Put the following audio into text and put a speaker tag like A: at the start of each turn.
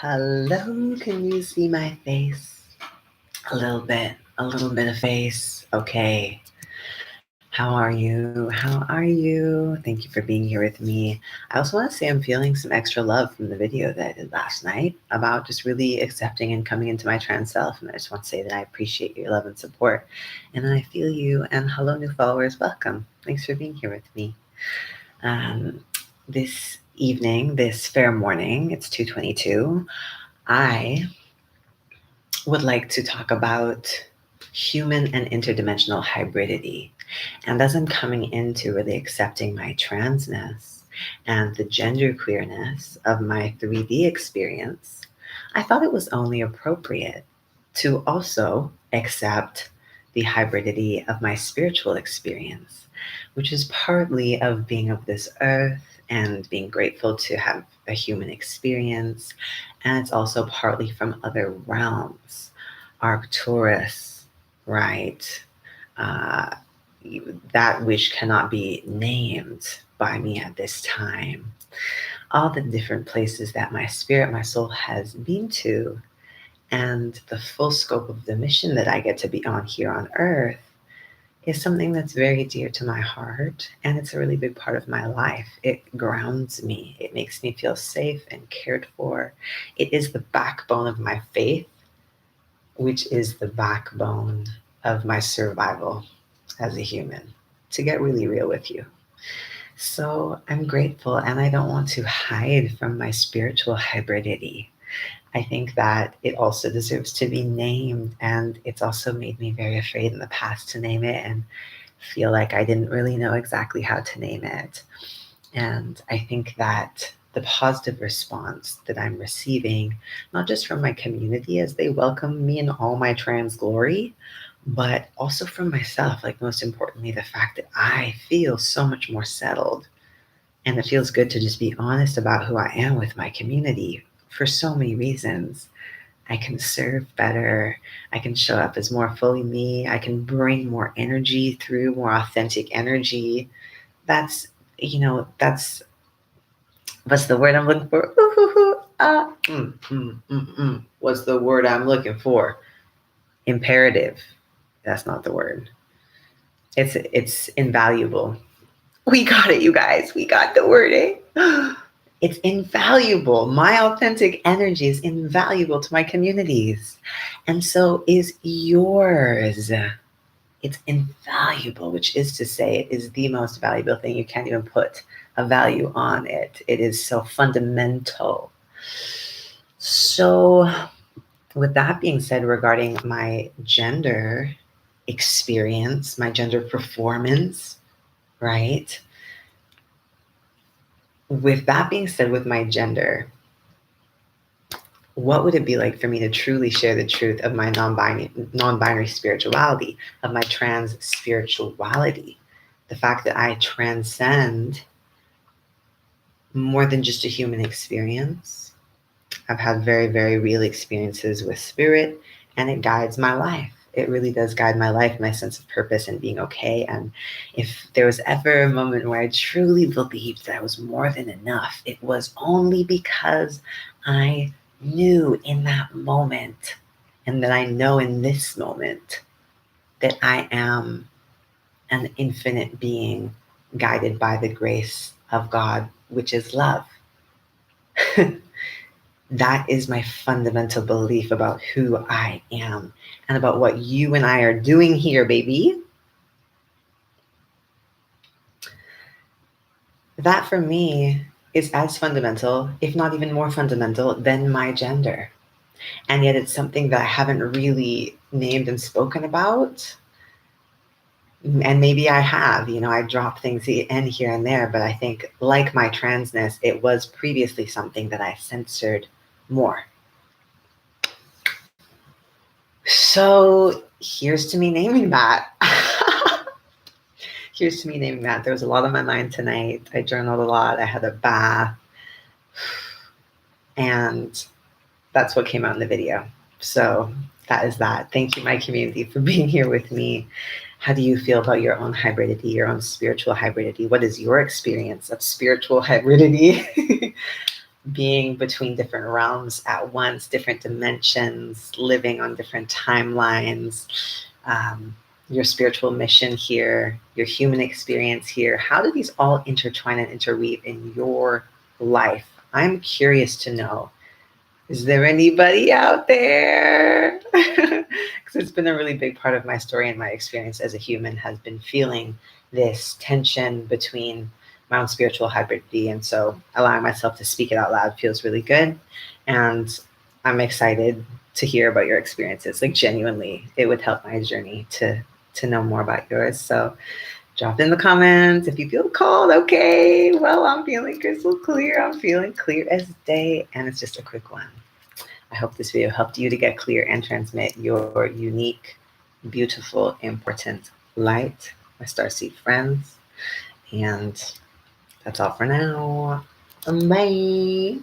A: Hello, can you see my face? A little bit of face. Okay. How are you? How are you? Thank you for being here with me. I also want to say I'm feeling some extra love from the video that I did last night about just really accepting and coming into my trans self. And I just want to say that I appreciate your love and support. And then I feel you. And hello, new followers. Welcome. Thanks for being here with me. This evening, this fair morning, it's 2:22. I would like to talk about human and interdimensional hybridity. And as I'm coming into really accepting my transness and the gender queerness of my 3D experience, I thought it was only appropriate to also accept the hybridity of my spiritual experience, which is partly of being of this earth and being grateful to have a human experience. And it's also partly from other realms, Arcturus, right? That which cannot be named by me at this time. All the different places that my spirit, my soul has been to, and the full scope of the mission that I get to be on here on earth is something that's very dear to my heart, and it's a really big part of my life. It grounds me. It makes me feel safe and cared for. It is the backbone of my faith, which is the backbone of my survival as a human, to get really real with you. So I'm grateful, and I don't want to hide from my spiritual hybridity. I think that it also deserves to be named, and it's also made me very afraid in the past to name it and feel like I didn't really know exactly how to name it. And I think that the positive response that I'm receiving, not just from my community as they welcome me in all my trans glory, but also from myself, like most importantly, the fact that I feel so much more settled. And it feels good to just be honest about who I am with my community for so many reasons. I can serve better. I can show up as more fully me. I can bring more energy through, more authentic energy. That's, that's, what's the word I'm looking for? What's the word I'm looking for? Imperative. That's not the word. It's invaluable. We got it, you guys. We got the wording. It's invaluable. My authentic energy is invaluable to my communities. And so is yours. It's invaluable, which is to say it is the most valuable thing. You can't even put a value on it. It is so fundamental. So with that being said, regarding my gender experience, my gender performance, right? With that being said, with my gender, what would it be like for me to truly share the truth of my non-binary spirituality, of my trans spirituality? The fact that I transcend more than just a human experience. I've had very, very real experiences with spirit, and it guides my life. It really does guide my life, my sense of purpose and being okay. And if there was ever a moment where I truly believed that I was more than enough, it was only because I knew in that moment, and that I know in this moment, that I am an infinite being guided by the grace of God, which is love. That is my fundamental belief about who I am and about what you and I are doing here, baby. That for me is as fundamental, if not even more fundamental, than my gender. And yet it's something that I haven't really named and spoken about. And maybe I have, I drop things in here and there, but I think like my transness, it was previously something that I censored more. So here's to me naming that. Here's to me naming that. There was a lot on my mind tonight. I journaled a lot. I had a bath. And that's what came out in the video. So that is that. Thank you, my community, for being here with me. How do you feel about your own hybridity, your own spiritual hybridity? What is your experience of spiritual hybridity? being between different realms at once, different dimensions, living on different timelines, your spiritual mission here, your human experience here. How do these all intertwine and interweave in your life? I'm curious to know. Is there anybody out there? Because it's been a really big part of my story and my experience as a human has been feeling this tension between my own spiritual hybridity. And so allowing myself to speak it out loud feels really good. And I'm excited to hear about your experiences. Like genuinely, it would help my journey to know more about yours. So drop in the comments if you feel called. Okay, well, I'm feeling crystal clear. I'm feeling clear as day. And it's just a quick one. I hope this video helped you to get clear and transmit your unique, beautiful, important light, my Starseed friends. And that's all for now. Bye.